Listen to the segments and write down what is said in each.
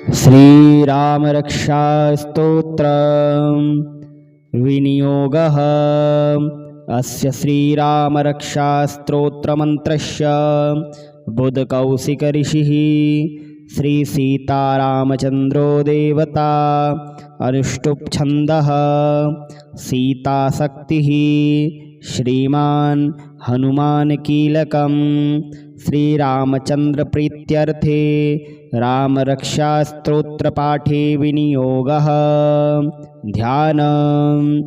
श्रीरामरक्षास्तोत्रम् विनियोगः। अस्य श्रीरामरक्षास्तोत्रमन्त्रस्य बुधकौशिकऋषिः श्रीसीतारामचन्द्रो देवता। अनुष्टुप् छन्दः सीताशक्तिः। श्रीमान् हनुमानकीलकम्। श्रीरामचन्द्रप्रीत्यर्थे रामरक्षास्तोत्रपाठे विनियोगः। ध्यानम्।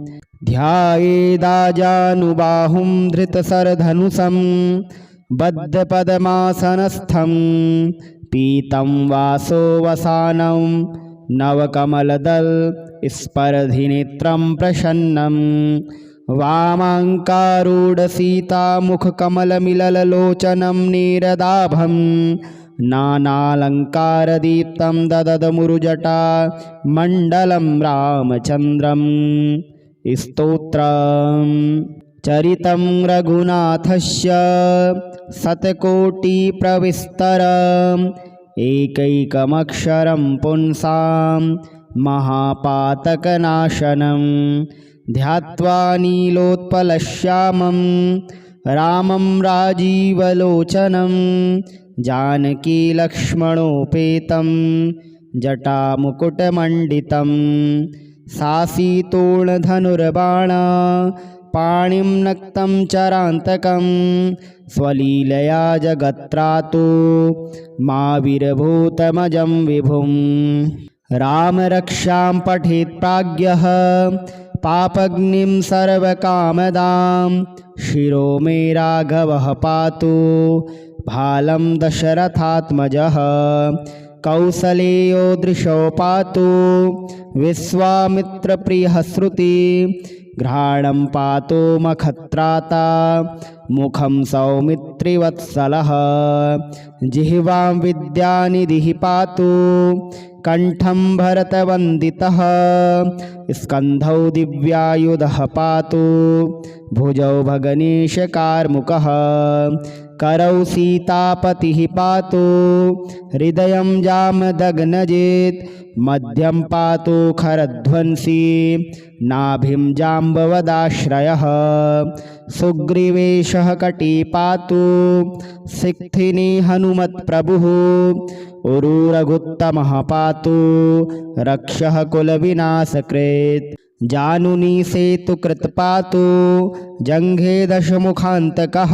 ध्यायेदाजानुबाहुं धृतशरधनुषं बद्धपद्मासनस्थं पीतं वासोवसानं नवकमलदलस्पर्धिनेत्रं प्रसन्नं वामाङ्कारूढसीतामुखकमलमिललोचनं नीरदाभं नानालङ्कारदीप्तं दददमुरुजटा मण्डलं रामचन्द्रम्। स्तोत्रम्। चरितं रघुनाथस्य शतकोटिप्रविस्तरम् एकैकमक्षरं पुंसां महापातकनाशनं ध्यात्वा नीलोत्पलश्यामं रामं राजीवलोचनं जानकीलक्ष्मणोपेतं जटामुकुटमण्डितं सासीतोर्णधनुर्बाणा पाणिं नक्तं चरान्तकं स्वलीलया जगत्रातो माविरभूतमजं विभुं। रामरक्षां पठेत् प्राज्ञः पापग्निं सर्वकामदां शिरो मे राघवः पातु भालं दशरथात्मजः कौसलेयो दृशो पातु विश्वामित्रप्रियः श्रुति घ्राणं पातु मखत्राता मुखं सौमित्रिवत्सलः जिह्वां विद्यानिधिः पातु कण्ठं भरतवन्दितः स्कन्धौ दिव्यायुधः पातु भुजौ भगणेशकार्मुकः करौ सीतापतिः पातु हृदयं जामदग्नजित् मध्यं पातु खरध्वंसी नाभिं जाम्बवदाश्रयः सुग्रीवेशः कटी पातु सिक्थिनी हनुमत्प्रभुः उरुरघुत्तमः पातु रक्षः कुलविनाशकृत् जानुनी सेतुकृत् पातु जङ्घे दशमुखान्तकः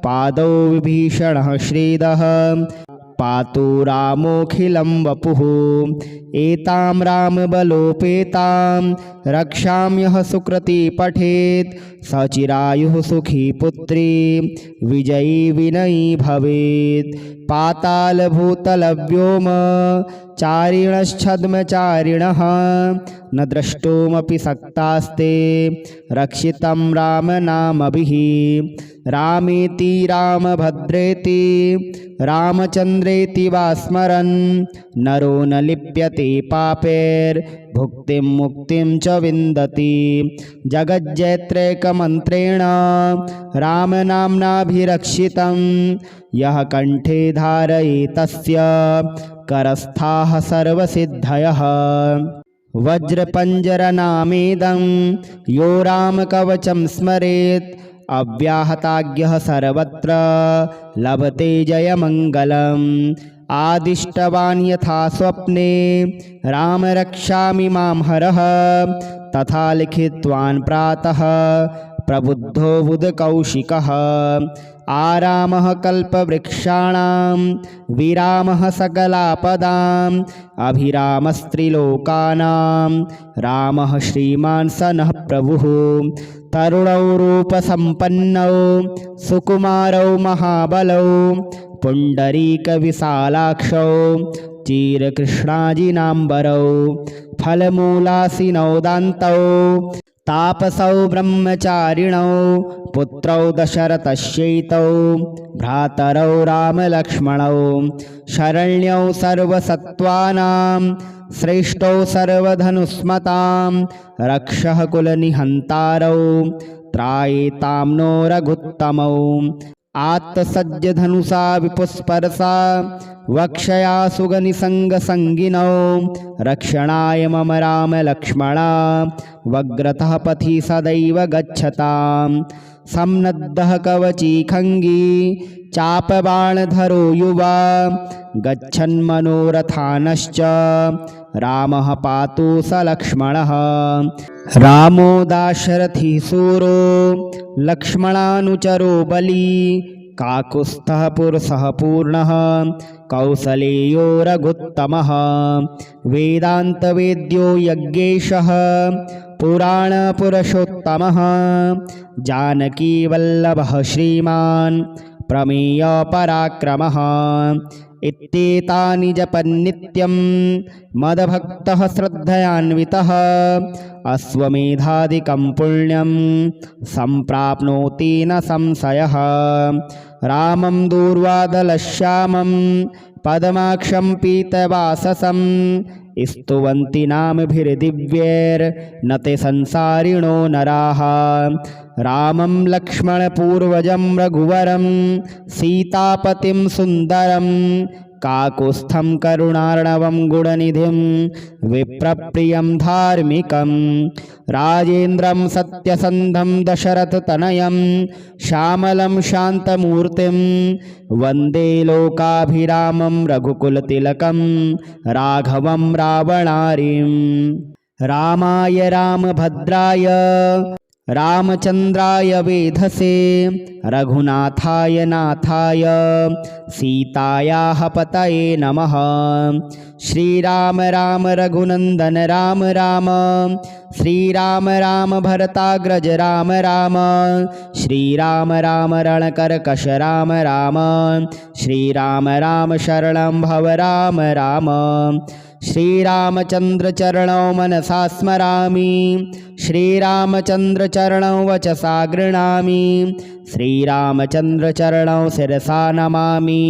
पादौ विभीषणः श्रीदः पातु रामोऽखिलं वपुः एतां रामबलोपेतां रक्षां यः सुकृती पठेत् सचिरायुः सुखी पुत्री विजयी विनयी भवेत्। पातालभूतलव्योम चारिणश्छद्मचारिणः न द्रष्टुमपि सक्तास्ते रक्षितं रामनामभिः रामेति रामभद्रेति रामचन्द्रेति वा स्मरन् नरो न लिप्यते पापैर्भुक्तिं मुक्तिं च विन्दति। जगज्जैत्रैकमन्त्रेण रामनाम्नाभिरक्षितं यः कण्ठे धारयेतस्य करस्थाः सर्वसिद्धयः। वज्रपञ्जरनामेदं यो रामकवचं स्मरेत् अव्याहताज्ञः सर्वत्र लभते जयमङ्गलम्। आदिष्टवान् यथा स्वप्ने राम रक्षामि मां हरः तथा लिखितवान् प्रातः प्रबुद्धो बुधकौशिकः। आरामः कल्पवृक्षाणां विरामः सकलापदाम् अभिरामस्त्रिलोकानां रामः श्रीमान् स नः प्रभुः। तरुणौ रूपसम्पन्नौ सुकुमारौ महाबलौ पुण्डरीकविशालाक्षौ चिरकृष्णाजिनाम्बरौ फलमूलासिनौ दान्तौ तापसौ ब्रह्मचारिणौ पुत्रौ दशरथस्यैतौ भ्रातरौ रामलक्ष्मणौ शरण्यौ सर्वसत्त्वानां श्रेष्ठौ सर्वधनुस्मतां रक्षः कुलनिहन्तारौ त्रायेतां नो रघुत्तमौ। आत्तसज्जधनुषा विपुस्पर्शा वक्षया सुगनिसङ्गसङ्गिनौ रक्षणाय मम राम लक्ष्मणा वग्रतः पथि सदैव गच्छताम् सम्नद्धः कवची खङ्गी चापबाणधरो युवा गच्छन्मनोरथानश्च रामः पातु स लक्ष्मणः रामो दाशरथी सूरो लक्ष्मणानुचरो बली काकुत्स्थः पुरुषः पूर्णः कौसलेयो रघुत्तमः वेदान्तवेद्यो यज्ञेशः पुराणपुरुषोत्तमः जानकीवल्लभः श्रीमान् प्रमेयपराक्रमः इत्येतानि जपन्नित्यं मदभक्तः श्रद्धयान्वितः अश्वमेधादिकं पुण्यं सम्प्राप्नोति न संशयः रामं दूर्वादलश्यामं पद्माक्षं पीतवाससं स्तुवन्ति नामभिर्दिव्यैर्न ते संसारिणो नराः रामं लक्ष्मणपूर्वजं रघुवरं सीतापतिं सुन्दरं काकुत्स्थं करुणार्णवं गुणनिधिं विप्रप्रियं धार्मिकं राजेन्द्रं सत्यसन्धं दशरथतनयं श्यामलं शान्तमूर्तिं वन्दे लोकाभिरामं रघुकुलतिलकं राघवं रावणारिं रामाय रामभद्राय रामचन्द्राय वेधसे रघुनाथाय नाथाय सीतायाः पतये नमः श्रीराम राम रघुनन्दन राम राम श्रीराम राम भरताग्रज राम राम श्रीराम राम रणकर्कश राम राम श्रीराम राम शरणं भव राम राम श्रीरामचन्द्रचरणौ मनसा स्मरामि श्रीरामचन्द्रचरणौ वचसा गृह्णामि श्रीरामचन्द्रचरणौ शिरसा नमामि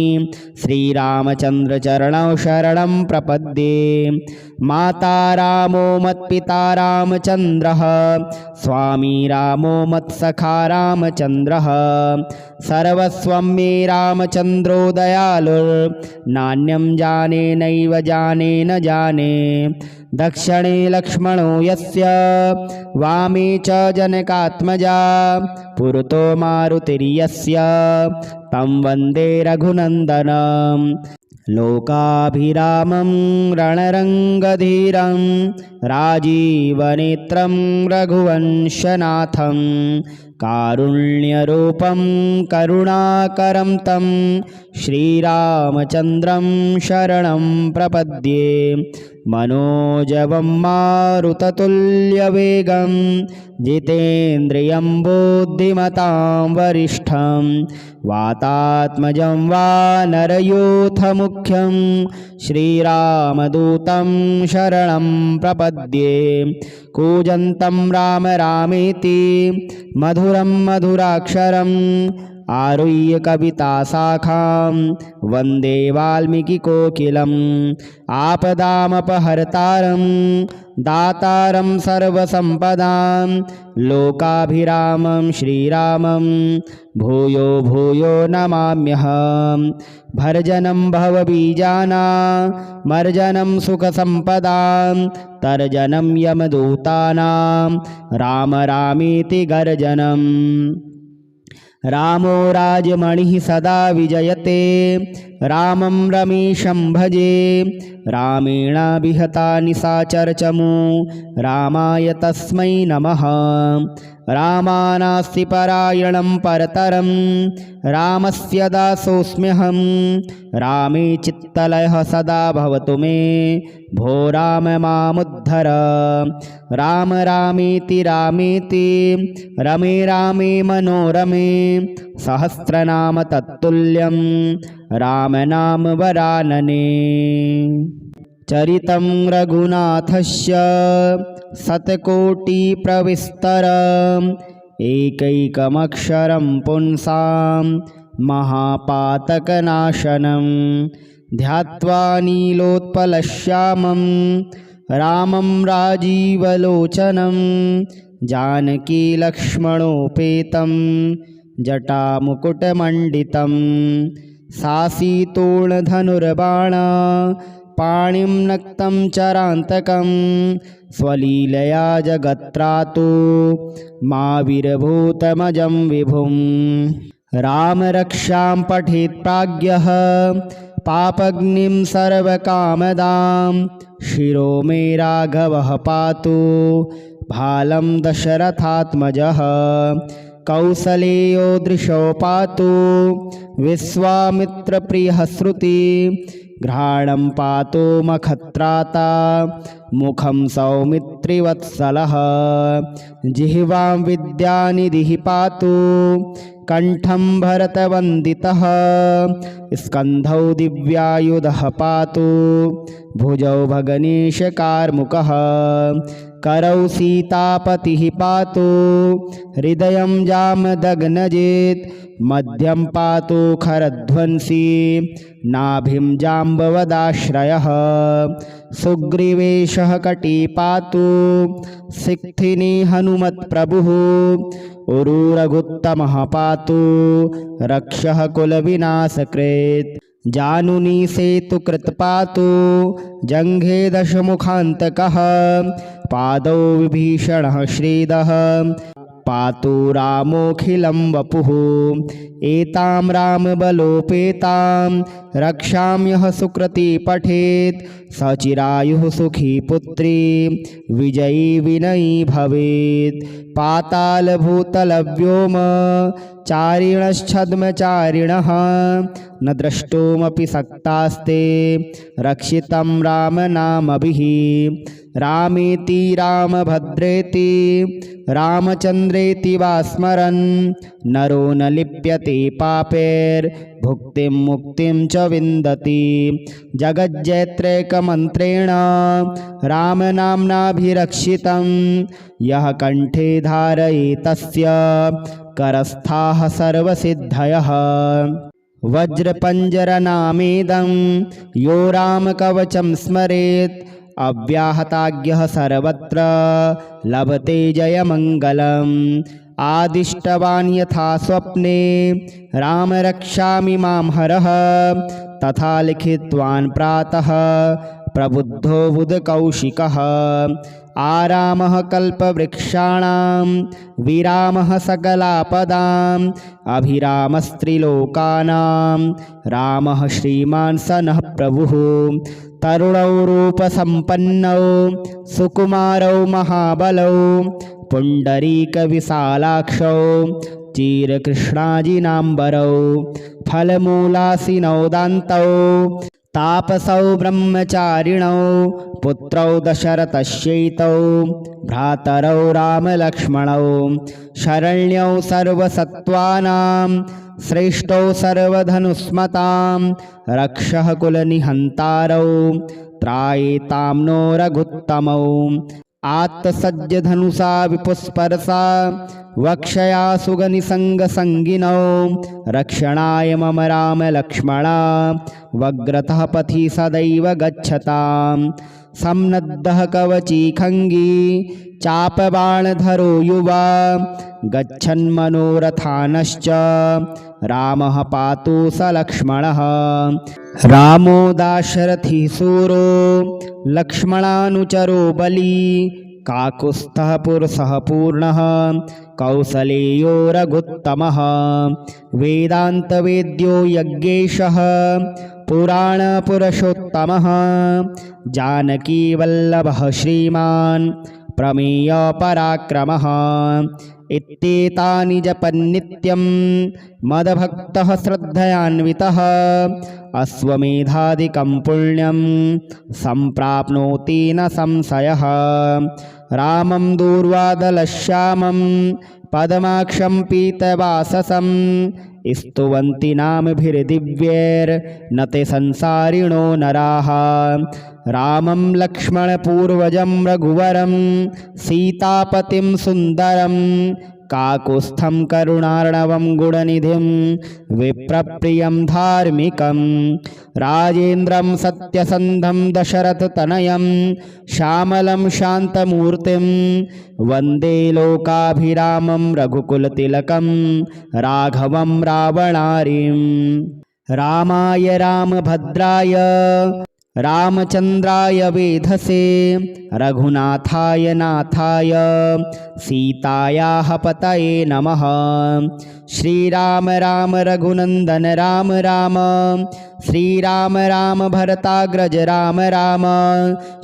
श्रीरामचन्द्रचरणौ शरणं प्रपद्ये माता रामो मत्पिता रामचन्द्रः स्वामी रामो मत्सखा रामचन्द्रः सर्वस्वं मे रामचन्द्रो दयालुर्नान्यं जाने नैव जाने न जाने दक्षिणे लक्ष्मणो यस्य वामे च जनकात्मजा पुरतो मारुतिर्यस्य तं वन्दे रघुनन्दनं लोकाभिरामं रणरङ्गधीरं राजीवनेत्रं रघुवंशनाथं कारुण्यरूपं करुणाकरं तं श्रीरामचन्द्रं शरणं प्रपद्ये मनोजवं मारुततुल्यवेगं जितेन्द्रियं बुद्धिमतां वरिष्ठं वातात्मजं वानरयूथमुख्यं श्रीरामदूतं शरणं प्रपद्ये कूजन्तं राम रामेति मधुरं मधुराक्षरम् आरुह्य कविताशाखां वन्दे वाल्मीकिकोकिलम् आपदामपहर्तारं दातारं सर्वसम्पदां लोकाभिरामं श्रीरामं भूयो भूयो नमाम्यहम् भर्जनं भवबीजानां मर्जनं सुखसम्पदां तर्जनं यमदूतानां राम रामेति गर्जनम् रामो राजमणिः सदा विजयते रामं रमेशं भजे रामेण विहता निशाचरचमू रामाय तस्मै नमः रामानास्ति परायणं परतरं रामस्य दासोऽस्म्यहं रामे चित्तलयः सदा भवतु मे भो राम मामुद्धर राम रामेति रामेति रमे रामे मनोरमे सहस्रनाम तत्तुल्यं रामनाम वरानने चरितं रघुनाथस्य शतकोटिप्रविस्तरम् एकैकमक्षरं पुंसां महापातकनाशनं ध्यात्वा नीलोत्पलश्यामं रामं राजीवलोचनं जानकीलक्ष्मणोपेतं जटामुकुटमण्डितं सासीतोणधनुर्बाण पाणिं नक्तं चरान्तकं स्वलीलया जगत्रातो माविर्भूतमजं विभुं रामरक्षां पठेत् प्राज्ञः पापग्निं सर्वकामदां शिरो मे राघवः पातु भालं दशरथात्मजः कौसलेयो दृशो पातु विश्वामित्रप्रियः श्रुति घ्राणं पातु मखत्राता मुखं सौमित्रिवत्सलः जिह्वां विद्यानिधिः पातु कण्ठं भरतवन्दितः स्कन्धौ दिव्यायुधः पातु भुजौ भगनीशकार्मुकः करौ सीतापतिः पातु हृदयं जामदग्नजित् मध्यं पातु खरध्वंसी नाभिं जाम्बवदाश्रयः सुग्रीवेशः कटी पातु सिक्थिनी हनुमत्प्रभुः उरुरघुत्तमः पातु रक्षः कुलविनाशकृत् जानुनी सेतुकृत् पातु जङ्घे दशमुखान्तकः पादौ विभीषणः श्रीदः पातु रामोऽखिलं वपुः एतां रामबलोपेतां रक्षां यः सुकृती पठेत् स चिरायुः सुखी पुत्री विजयी विनयी भवेत् पातालभूतलव्योम चारिणश्छद्मचारिणः न द्रष्टुमपि सक्तास्ते रक्षितं रामनामभिः रामेति रामभद्रेति रामचन्द्रेति वा स्मरन् नरो न लिप्यते पापैर्भुक्तिं मुक्तिं च विन्दति जगज्जैत्रैकमन्त्रेण रामनाम्नाभिरक्षितं यः कण्ठे धारयेत् तस्य करस्थाः सर्वसिद्धयः वज्रपञ्जरनामेदं यो रामकवचं स्मरेत् अव्याहताज्ञः सर्वत्र लभते जयमङ्गलम् आदिष्टवान् यथा स्वप्ने राम रक्षामि मां हरः तथा लिखितवान् प्रातः प्रबुद्धो बुधकौशिकः आरामः कल्पवृक्षाणां विरामः सकलापदाम् अभिरामस्त्रिलोकानां रामः श्रीमान् स नः प्रभुः तरुणौ रूपसम्पन्नौ सुकुमारौ महाबलौ पुण्डरीकविशालाक्षौ चिरकृष्णाजिनाम्बरौ फलमूलासिनौ दान्तौ तापसौ ब्रह्मचारिणौ पुत्रौ दशरथस्यैतौ भ्रातरौ रामलक्ष्मणौ शरण्यौ सर्वसत्त्वानां श्रेष्ठौ सर्वधनुस्मतां रक्षः कुलनिहन्तारौ त्रायेतां नो रघुत्तमौ आत्तसज्जधनुषा विपुस्पर्शा वक्षया सुगनिसङ्गसङ्गिनौ रक्षणाय मम रामलक्ष्मणा वग्रतः पथि सदैव गच्छतां सम्नद्धः कवची खङ्गी चापबाणधरो युवा गच्छन्मनोरथानश्च रामः पातु स लक्ष्मणः रामो दाशरथी सूरो लक्ष्मणानुचरो बली काकुत्स्थः पुरुषः पूर्णः कौसलेयो रघुत्तमः वेदान्तवेद्यो यज्ञेशः पुराणपुरुषोत्तमः जानकीवल्लभः श्रीमान् प्रमेयपराक्रमः इत्येतानि जपन्नित्यं मदभक्तः श्रद्धयान्वितः अश्वमेधादिकं पुण्यं सम्प्राप्नोति न संशयः रामं दूर्वादलश्यामं पद्माक्षं पीतवाससं स्तुवन्ति नामभिर्दिव्यैर्न ते संसारिणो नराः रामं लक्ष्मणपूर्वजं रघुवरं सीतापतिं सुन्दरं काकुत्स्थं करुणार्णवं गुणनिधिं विप्रप्रियं धार्मिकं राजेन्द्रं सत्यसन्धं दशरथतनयं श्यामलं शान्तमूर्तिं वन्दे लोकाभिरामं रघुकुलतिलकं राघवं रावणारिं रामाय रामभद्राय रामचन्द्राय वेधसे रघुनाथाय नाथाय सीतायाः पतये नमः। श्रीराम राम रघुनन्दन राम राम श्रीराम राम भरताग्रज राम राम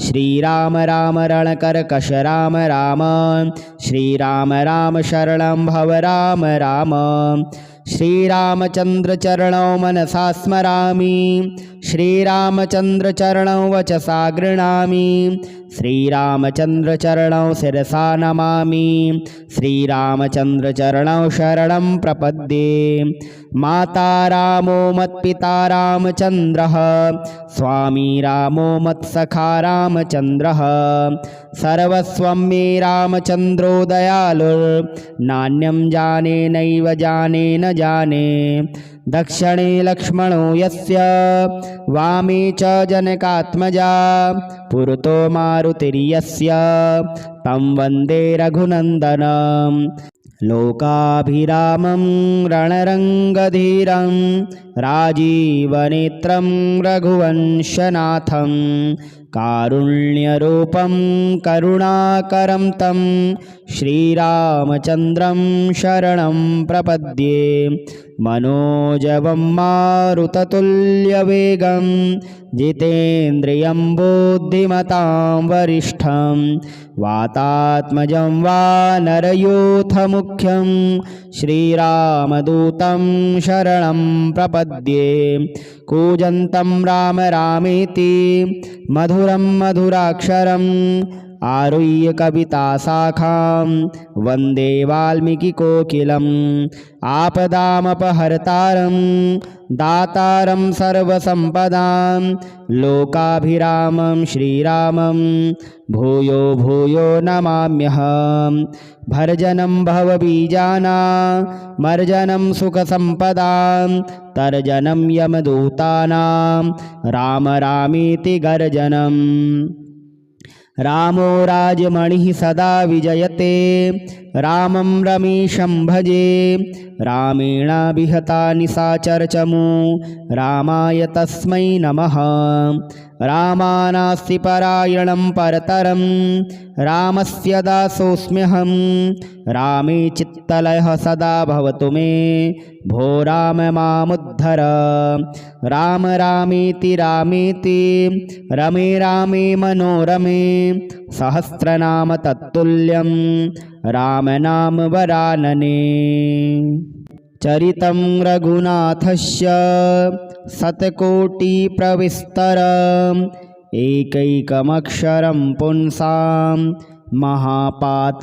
श्रीराम राम रणकर्कश राम राम श्रीराम राम शरणं भव राम राम श्रीरामचन्द्रचरणौ मनसा स्मरामि श्रीरामचन्द्रचरणौ वचसा गृह्णामि श्रीरामचन्द्रचरणौ शिरसा नमामि श्रीरामचन्द्रचरणौ शरणं प्रपद्ये। माता रामो मत्पिता रामचन्द्रः स्वामी रामो मत्सखा रामचन्द्रः सर्वस्वं मे रामचन्द्रो दयालुर्नान्यं जाने नैव जाने न जाने दक्षिणे लक्ष्मणो यस्य वामे च जनकात्मजा पुरतो मारुतिर्यस्य तं वन्दे रघुनन्दनं लोकाभिरामं रणरङ्गधीरं राजीवनेत्रं रघुवंशनाथं कारुण्यरूपं करुणाकरं तं श्रीरामचन्द्रं शरणं प्रपद्ये। मनोजवं मारुततुल्यवेगं जितेन्द्रियं बुद्धिमतां वरिष्ठं वातात्मजं वानरयूथमुख्यं श्रीरामदूतं शरणं प्रपद्ये। कूजन्तं राम रामेति मधुरं मधुराक्षरम् आरुह्य कविताशाखां वन्दे वाल्मीकिकोकिलम् आपदामपहर्तारं दातारं सर्वसम्पदां लोकाभिरामं श्रीरामं भूयो भूयो नमाम्यहं। भर्जनं भवबीजानां मर्जनं सुखसम्पदां तर्जनं यमदूतानां राम रामेति गर्जनम्। रामो राजमणिः सदा विजयते रामं रमेशं भजे रामेण विहता निशाचरचमू रामाय तस्मै नमः। रामानास्ति परायणं परतरं रामस्य दासोऽस्म्यहं रामे चित्तलयः सदा भवतु मे भो राम मामुद्धर। राम रामेति रामेति रमे रामे मनोरमे सहस्रनाम तत्तुल्यं रामनाम वरानने। चरितं रघुनाथस्य शतकोटिप्रविस्तरम् एकैकमक्षरं पुंसां महापातकनाशनं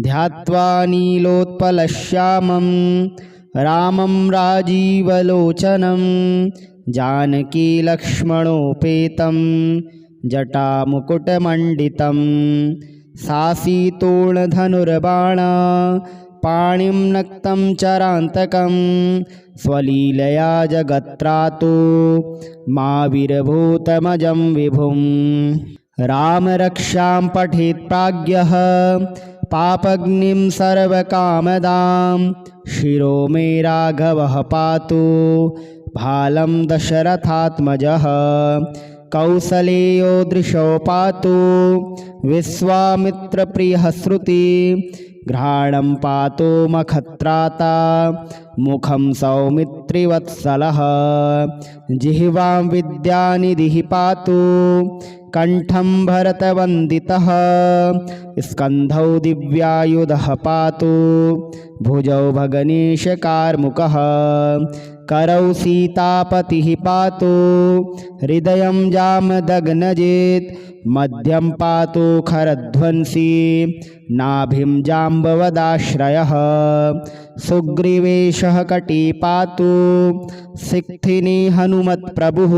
ध्यात्वा नीलोत्पलश्यामं रामं राजीवलोचनं जानकीलक्ष्मणोपेतं जटामुकुटमण्डितं सासीतोणधनुर्बाणा पाणिं नक्तं चरान्तकं स्वलीलया जगत्रातो माविर्भूतमजं विभुं। रामरक्षां पठेत् प्राज्ञः पापग्निं सर्वकामदां शिरो मे राघवः पातु भालं दशरथात्मजः। कौसलेयो दृशो पातु विश्वामित्रप्रियः श्रुति घ्राणं पातु मखत्राता मुखं सौमित्रिवत्सलः। जिह्वां विद्यानिधिः पातु कंठं भरतवन्दितः स्कन्धौ दिव्यायुधः पातु भुजौ भगनीशकार्मुकः करौ सीतापतिः पातु हृदयं जामदग्नजित् मध्यं पातु खरध्वंसी नाभिं जाम्बवदाश्रयः सुग्रीवेशः कटी पातु सिक्थिनी हनुमत्प्रभुः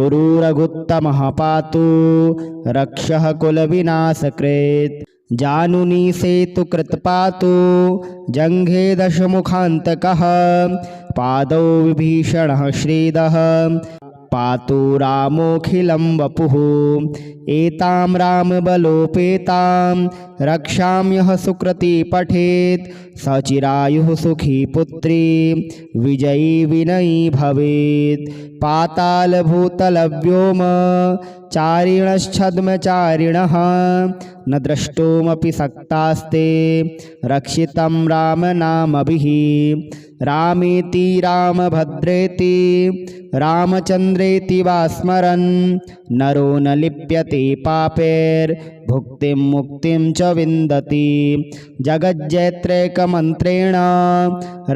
उरुरघुत्तमः पातु रक्षः कुलविनाशकृत् जानुनी सेतुकृत्पातो जङ्घे दशमुखान्तकः पादौ विभीषणः श्रीदः पातु रामोऽखिलं वपुः एतां रामबलोपेतां रक्षाम्यः सुकृती पठेत् सचिरायुः सुखी पुत्री विजयी विनयी भवेत् पातालभूतलव्योम चारिणश्छद्मचारिणः न द्रष्टुमपि सक्तास्ते रक्षितं रामनामभिः रामेति रामभद्रेति रामचन्द्रेति वा स्मरन् नरो न लिप्यते पापैर्भुक्तिं मुक्तिं च विन्दति जगज्जैत्रैकमन्त्रेण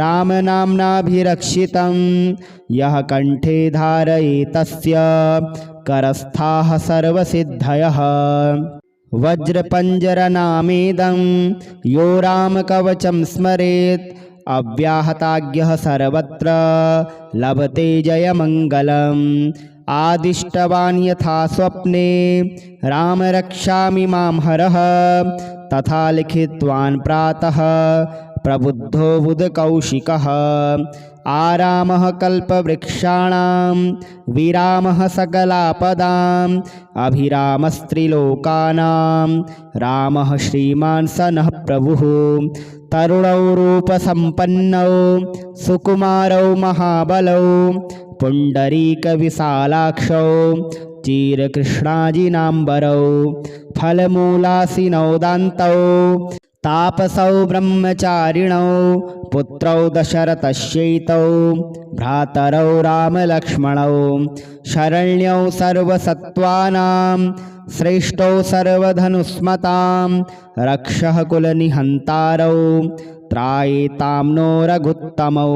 रामनाम्नाभिरक्षितं यः कण्ठे धारयेतस्य करस्थाः सर्वसिद्धयः वज्रपञ्जरनामेदं यो रामकवचं स्मरेत् अव्याहताज्ञः सर्वत्र लभते जयमङ्गलम् आदिष्टवान् यथा स्वप्ने राम रक्षामि मां हरः तथा लिखितवान् प्रातः प्रबुद्धो बुधकौशिकः आरामः कल्पवृक्षाणां विरामः सकलापदाम् अभिरामस्त्रिलोकानां रामः श्रीमान् स नः प्रभुः तरुणौ रूपसम्पन्नौ सुकुमारौ महाबलौ पुण्डरीकविशालाक्षौ चिरकृष्णाजिनाम्बरौ फलमूलासिनौ दान्तौ तापसौ ब्रह्मचारिणौ पुत्रौ दशरथस्यैतौ भ्रातरौ रामलक्ष्मणौ शरण्यौ सर्वसत्त्वानां श्रेष्ठौ सर्वधनुस्मतां रक्षः कुलनिहन्तारौ त्रायेतां नो रघुत्तमौ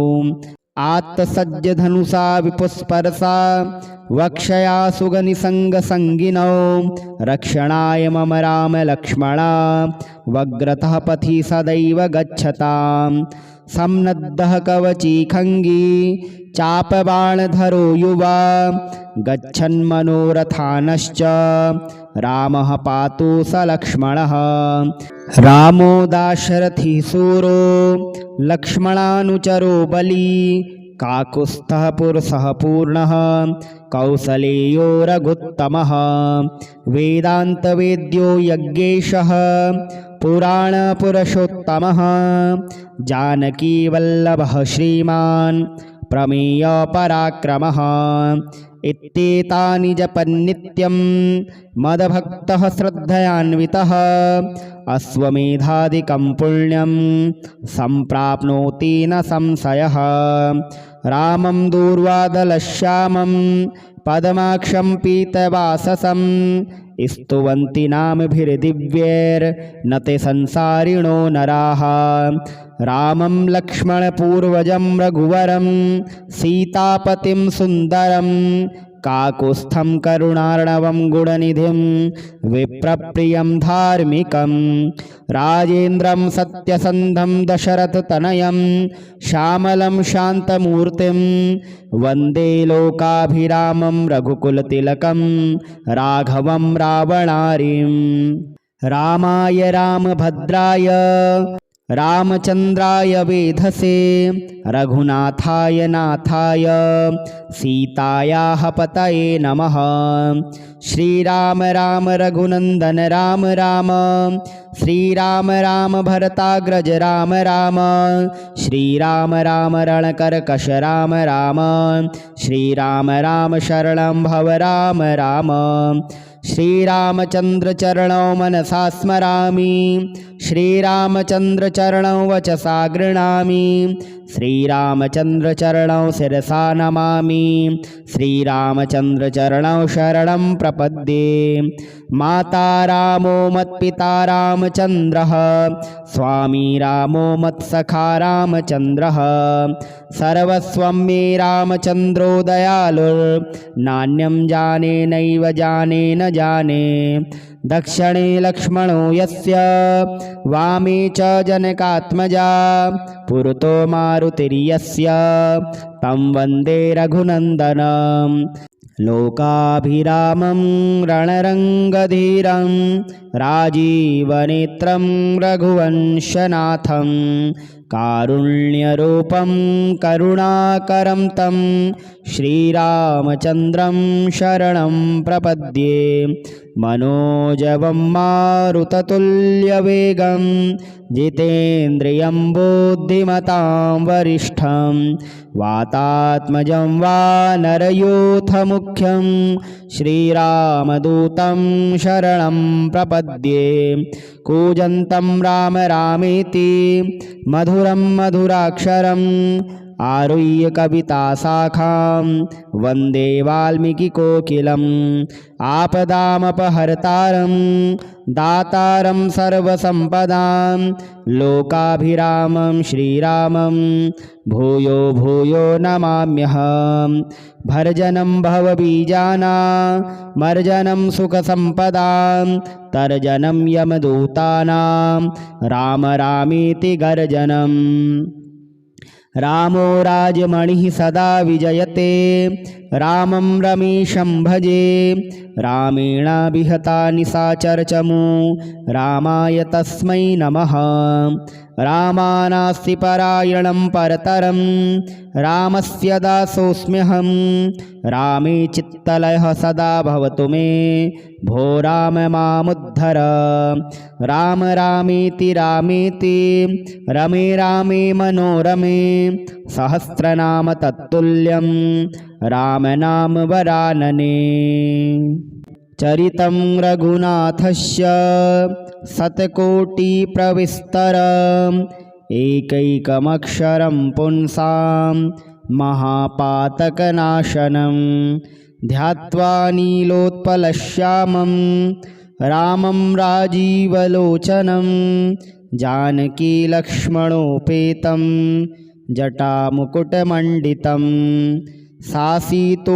आत्तसज्जधनुषा विपुस्पर्शा वक्षया सुगनिसङ्गसङ्गिनौ रक्षणाय मम रामलक्ष्मणा वग्रतः पथि सदैव गच्छतां सम्नद्धः कवची खङ्गी चापबाणधरो युवा गच्छन्मनोरथानश्च रामः पातु स लक्ष्मणः रामो दाशरथी सूरो लक्ष्मणानुचरो बली काकुत्स्थः पुरुषः पूर्णः कौसलेयो रघुत्तमः वेदान्तवेद्यो यज्ञेशः पुराणपुरुषोत्तमः जानकीवल्लभः श्रीमान् प्रमेयपराक्रमः इत्येतानि जपन्नित्यं मदभक्तः श्रद्धयान्वितः अश्वमेधादिकं पुण्यं सम्प्राप्नोति न संशयः रामं दूर्वादलश्यामं पद्माक्षं पीतवाससं स्तुवन्ति नामभिर्दिव्यैर्न ते संसारिणो नराः रामं लक्ष्मणपूर्वजं रघुवरं सीतापतिं सुन्दरं काकुत्स्थं करुणार्णवं गुणनिधिं विप्रप्रियं धार्मिकं राजेन्द्रं सत्यसन्धं दशरथतनयं श्यामलं शान्तमूर्तिं वन्दे लोकाभिरामं रघुकुलतिलकं राघवं रावणारिं रामाय रामभद्राय रामचन्द्राय वेधसे रघुनाथाय नाथाय सीतायाः पतये नमः श्रीराम राम रघुनन्दन राम राम श्रीराम राम भरताग्रज राम राम श्रीराम राम रणकर्कश राम राम श्रीराम राम शरणं भव राम राम श्रीरामचन्द्रचरणौ मनसा स्मरामि श्रीरामचन्द्रचरणौ वचसा गृह्णामि श्रीरामचन्द्रचरणौ शिरसा नमामि श्रीरामचन्द्रचरणौ शरणं प्रपद्ये माता रामो मत्पिता रामचन्द्रः स्वामी रामो मत्सखा रामचन्द्रः सर्वस्वं मे रामचन्द्रो दयालुर्नान्यं जाने नैव जाने न जाने। दक्षिणे लक्ष्मणो यस्य वामे च जनकात्मजा पुरतो मारुतिर्यस्य तं वन्दे रघुनन्दनं। लोकाभिरामं रणरङ्गधीरं राजीवनेत्रं रघुवंशनाथं कारुण्यरूपं करुणाकरं तं श्रीरामचन्द्रं शरणं प्रपद्ये। मनोजवं मारुततुल्यवेगं जितेन्द्रियं बुद्धिमतां वरिष्ठं वातात्मजं वानरयूथमुख्यं श्रीरामदूतं शरणं प्रपद्ये। कूजन्तं राम रामेति मधुरं मधुराक्षरम् आरुह्य कविताशाखां वन्दे वाल्मीकिकोकिलम्। आपदामपहर्तारं दातारं सर्वसम्पदां लोकाभिरामं श्रीरामं भूयो भूयो नमाम्यहम्। भर्जनं भवबीजानां मर्जनं सुखसम्पदां तर्जनं यमदूतानां राम रामेति गर्जनम्। रामो राजमणिः सदा विजयते रामं रमेशं भजे। रामेणाभिहता निशाचरचमू रामाय तस्मै नमः। रामानास्ति परायणं परतरं रामस्य दासोऽस्म्यहं। रामे चित्तलयः सदा भवतु मे भो राम मामुद्धर। राम रामेति रामेति रमे रामे मनोरमे सहस्रनाम तत्तुल्यं रामनाम वरानने। चरितं रघुनाथस्य शतकोटिप्रविस्तरम् एकैकमक्षरं पुंसां महापातकनाशनं। ध्यात्वा नीलोत्पलश्यामं रामं राजीवलोचनं जानकीलक्ष्मणोपेतं जटामुकुटमण्डितं। सासीतोणधनुर्बाणा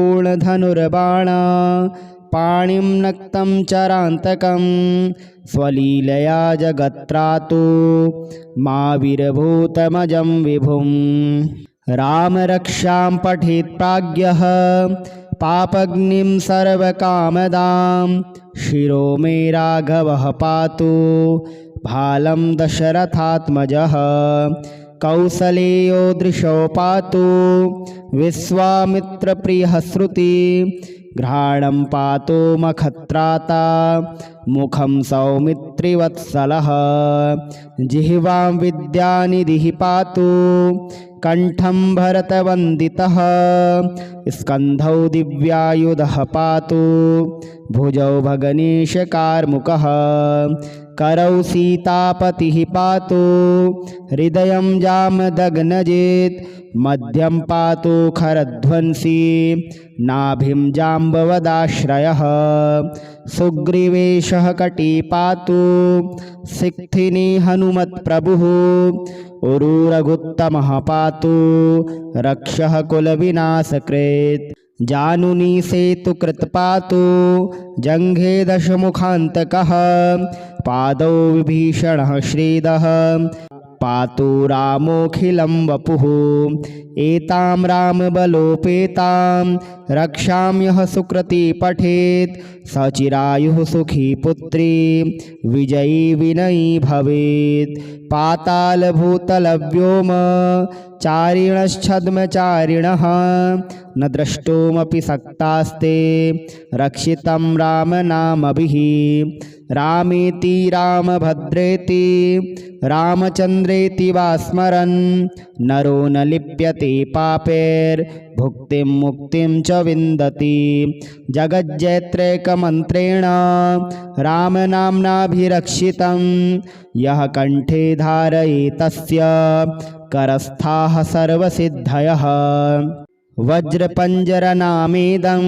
पाणिं नक्तं चरान्तकं स्वलीलया जगत्रातो माविर्भूतमजं विभुं। रामरक्षां पठेत् प्राज्ञः पापग्निं सर्वकामदां शिरो मे राघवः पातु भालं दशरथात्मजः। कौसलेयो दृशो पातु विश्वामित्रप्रियः श्रुति घ्राणं पातु मखत्राता मुखं सौमित्रिवत्सलः। जिह्वां विद्यानिधिः पातु कण्ठं भरतवन्दितः। स्कन्धौ दिव्यायुधः पातु भुजौ भगणेशकार्मुकः। करौ सीतापतिः पातु हृदयं जामदग्नजित्। मध्यं पातु खरध्वंसी नाभिं जाम्बवदाश्रयः। सुग्रीवेशः कटी पातु सिक्थिनी हनुमत्प्रभुः। उरुरघुत्तमः पातु रक्षः कुलविनाशकृत्। जानुनी सेतुकृत् पातु जङ्घे दशमुखान्तकः। पादौ विभीषणः श्रीदः पातु रामोऽखिलं वपुः। एतां रामबलोपेतां रक्षां यः सुकृती पठेत् स चिरायुः सुखी पुत्री विजयी विनयी भवेत्। पातालभूतलव्योम चारिणश्छद्मचारिणः न द्रष्टुमपि सक्तास्ते रक्षितं रामनामभिः। रामेति रामभद्रेति रामचन्द्रेति वा स्मरन् नरो न लिप्यते पापैर्भुक्तिं मुक्तिं च विन्दति। जगज्जैत्रैकमन्त्रेण रामनाम्नाभिरक्षितं यः कण्ठे धारयेतस्य करस्थाः सर्वसिद्धयः। वज्रपञ्जरनामेदं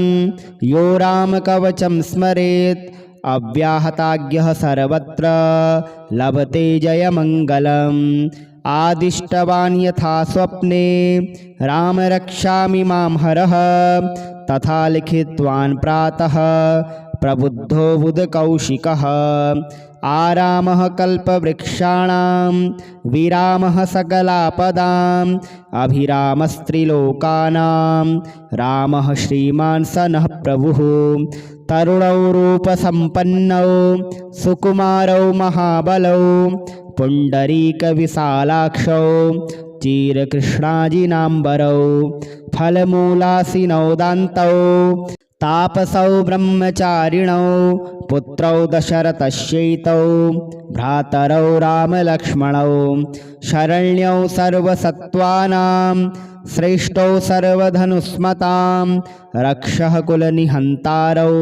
यो रामकवचं स्मरेत् अव्याहताज्ञः सर्वत्र लभते जयमङ्गलम्। आदिष्टवान् यथा स्वप्ने राम रक्षामि मां हरः तथा लिखितवान् प्रातः प्रबुद्धो बुधकौशिकः आरामः कल्पवृक्षाणां विरामः सकलापदाम् अभिरामस्त्रिलोकानां रामः श्रीमान् स नः प्रभुः तरुणौ रूपसम्पन्नौ सुकुमारौ महाबलौ पुण्डरीकविशालाक्षौ चिरकृष्णाजिनाम्बरौ फलमूलासिनौ दान्तौ तापसौ ब्रह्मचारिणौ पुत्रौ दशरथस्यैतौ भ्रातरौ रामलक्ष्मणौ शरण्यौ सर्वसत्त्वानां श्रेष्ठौ सर्वधनुस्मतां रक्षः कुलनिहन्तारौ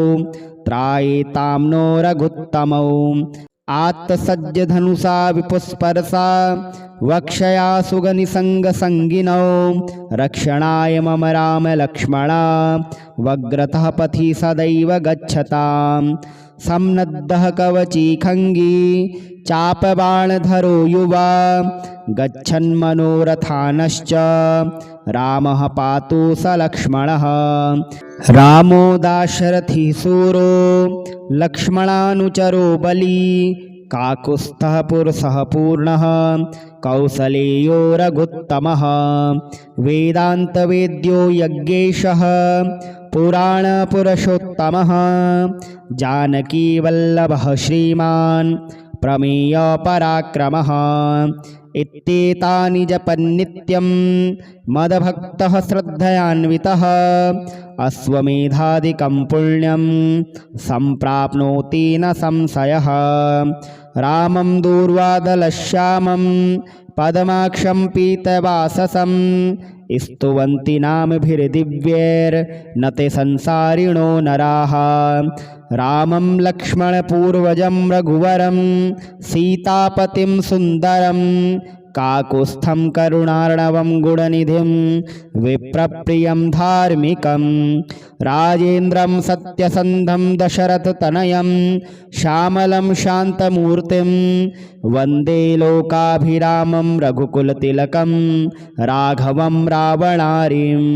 त्रायेतां नो रघुत्तमौ आत्तसज्जधनुषा विपुस्पर्शा वक्षया सुगनिसङ्गसङ्गिनौ रक्षणाय मम रामलक्ष्मणा वग्रतः पथि सदैव गच्छतां सम्नद्धः कवची खङ्गी चापबाणधरो युवा गच्छन्मनोरथानश्च रामः पातु स लक्ष्मणः रामो दाशरथी सूरो लक्ष्मणानुचरो बली काकुत्स्थः पुरुषः पूर्णः कौसलेयो रघुत्तमः वेदान्तवेद्यो यज्ञेशः पुराणपुरुषोत्तमः जानकीवल्लभः श्रीमान् प्रमेयपराक्रमः इत्येतानि जपन्नित्यं मदभक्तः श्रद्धयान्वितः अश्वमेधादिकं पुण्यं सम्प्राप्नोति न संशयः रामं दूर्वादलश्यामं पद्माक्षं पीतवाससं स्तुवन्ति नामभिर्दिव्यैर्न ते संसारिणो नराः रामं लक्ष्मणपूर्वजं रघुवरं सीतापतिं सुन्दरं काकुत्स्थं करुणार्णवं गुणनिधिं विप्रप्रियं धार्मिकं राजेन्द्रं सत्यसन्धं दशरथतनयं श्यामलं शान्तमूर्तिं वन्दे लोकाभिरामं रघुकुलतिलकं राघवं रावणारिं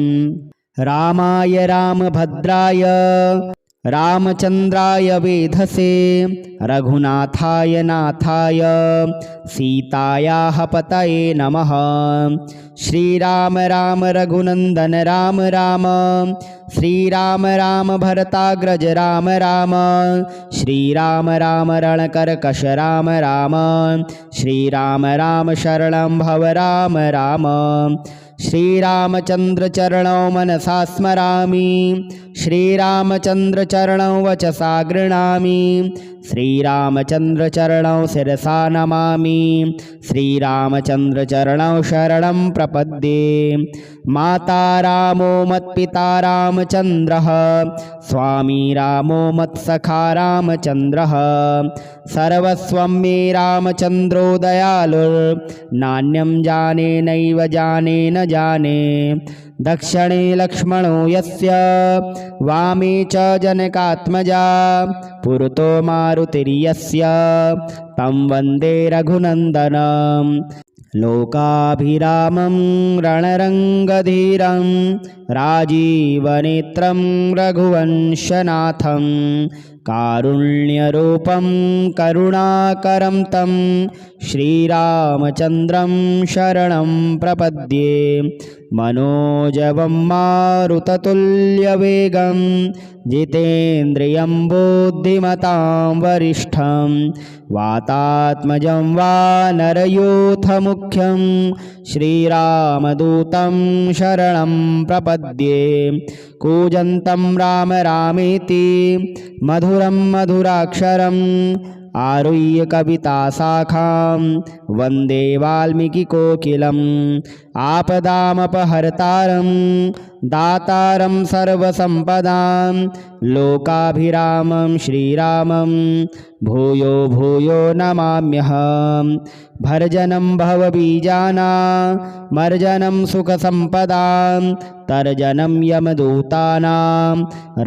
रामाय रामभद्राय रामचन्द्राय वेधसे रघुनाथाय नाथाय सीतायाः पतये नमः श्रीराम राम रघुनन्दन राम राम श्रीराम राम भरताग्रज राम राम श्रीराम राम रणकर्कश राम राम श्रीराम राम शरणं भव राम राम श्रीरामचन्द्रचरणौ मनसा स्मरामि श्रीरामचन्द्रचरणौ वचसा गृह्णामि श्रीरामचन्द्रचरणौ शिरसा नमामि श्रीरामचन्द्रचरणौ शरणं प्रपद्ये माता रामो मत्पिता रामचन्द्रः स्वामी रामो मत्सखा रामचन्द्रः सर्वस्वं मे रामचन्द्रो दयालुर्नान्यं जाने नैव जाने न जाने दक्षिणे लक्ष्मणो यस्य वामे च जनकात्मजा पुरतो मारुतिर्यस्य तं वन्दे रघुनन्दनं लोकाभिरामं रणरङ्गधीरं राजीवनेत्रं रघुवंशनाथं कारुण्यरूपं करुणाकरं तं श्रीरामचन्द्रं शरणं प्रपद्ये मनोजवं मारुततुल्यवेगं जितेन्द्रियं बुद्धिमतां वरिष्ठं वातात्मजं वानरयूथमुख्यं श्रीरामदूतं शरणं प्रपद्ये कूजन्तं राम रामेति मधुरं मधुराक्षरम् आरुह्य कविताशाखां वन्दे वाल्मीकिकोकिलम् आपदामपहर्तारं दातारं सर्वसम्पदां लोकाभिरामं श्रीरामं भूयो भूयो नमाम्यहं भर्जनं भवबीजानां मर्जनं सुखसम्पदां तर्जनं यमदूतानां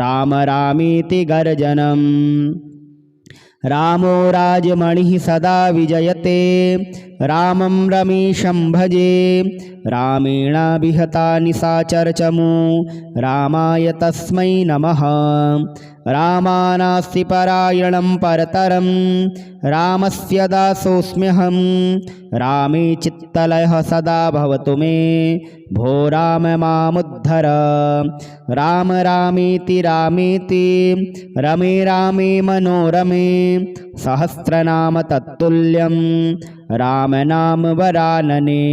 राम रामेति गर्जनम् रामो राजमणिः सदा विजयते रामं रमेशं भजे रामेणाभिहता निशाचरचमू रामाय तस्मै नमः रामानास्ति परायणं परतरं रामस्य दासोऽस्म्यहं रामे चित्तलयः सदा भवतु मे भो राम मामुद्धर राम रामेति रामेति रमे रामे मनोरमे सहस्रनाम तत्तुल्यं रामनाम वरानने।